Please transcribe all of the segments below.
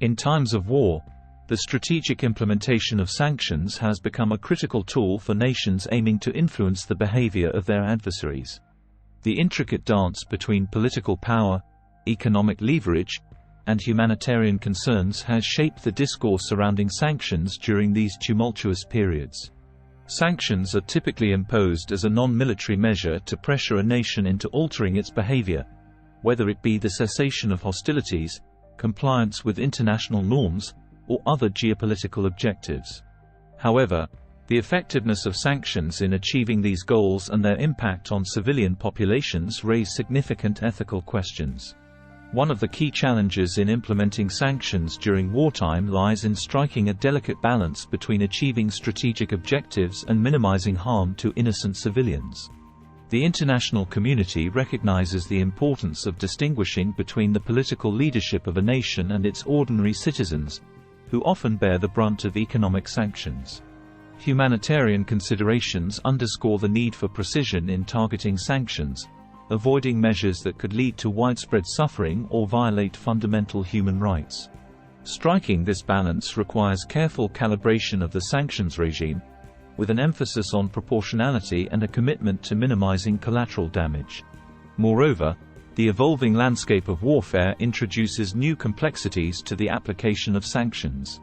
In times of war, the strategic implementation of sanctions has become a critical tool for nations aiming to influence the behavior of their adversaries. The intricate dance between political power, economic leverage, and humanitarian concerns has shaped the discourse surrounding sanctions during these tumultuous periods. Sanctions are typically imposed as a non-military measure to pressure a nation into altering its behavior, whether it be the cessation of hostilities, compliance with international norms, or other geopolitical objectives. However, the effectiveness of sanctions in achieving these goals and their impact on civilian populations raise significant ethical questions. One of the key challenges in implementing sanctions during wartime lies in striking a delicate balance between achieving strategic objectives and minimizing harm to innocent civilians. The international community recognizes the importance of distinguishing between the political leadership of a nation and its ordinary citizens, who often bear the brunt of economic sanctions. Humanitarian considerations underscore the need for precision in targeting sanctions, avoiding measures that could lead to widespread suffering or violate fundamental human rights. Striking this balance requires careful calibration of the sanctions regime, with an emphasis on proportionality and a commitment to minimizing collateral damage. Moreover, the evolving landscape of warfare introduces new complexities to the application of sanctions.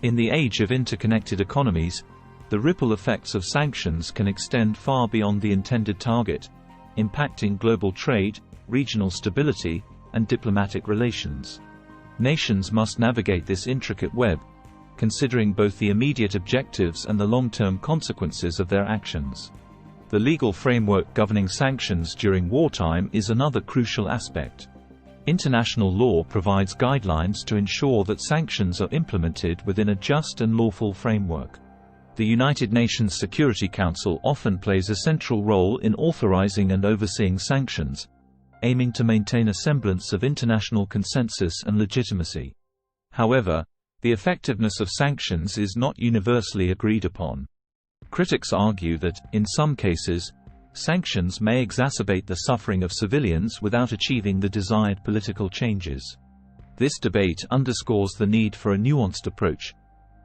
In the age of interconnected economies, the ripple effects of sanctions can extend far beyond the intended target, impacting global trade, regional stability, and diplomatic relations. Nations must navigate this intricate web, considering both the immediate objectives and the long-term consequences of their actions. The legal framework governing sanctions during wartime is another crucial aspect. International law provides guidelines to ensure that sanctions are implemented within a just and lawful framework. The United Nations Security Council often plays a central role in authorizing and overseeing sanctions, aiming to maintain a semblance of international consensus and legitimacy. However, the effectiveness of sanctions is not universally agreed upon. Critics argue that, in some cases, sanctions may exacerbate the suffering of civilians without achieving the desired political changes. This debate underscores the need for a nuanced approach,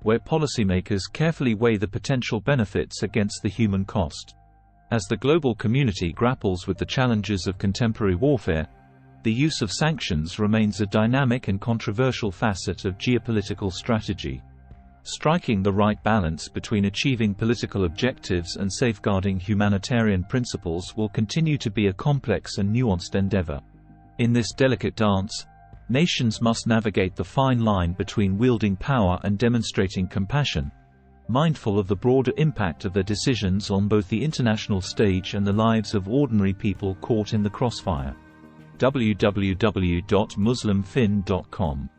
where policymakers carefully weigh the potential benefits against the human cost. As the global community grapples with the challenges of contemporary warfare, the use of sanctions remains a dynamic and controversial facet of geopolitical strategy. Striking the right balance between achieving political objectives and safeguarding humanitarian principles will continue to be a complex and nuanced endeavor. In this delicate dance, nations must navigate the fine line between wielding power and demonstrating compassion, mindful of the broader impact of their decisions on both the international stage and the lives of ordinary people caught in the crossfire. www.muslimfin.com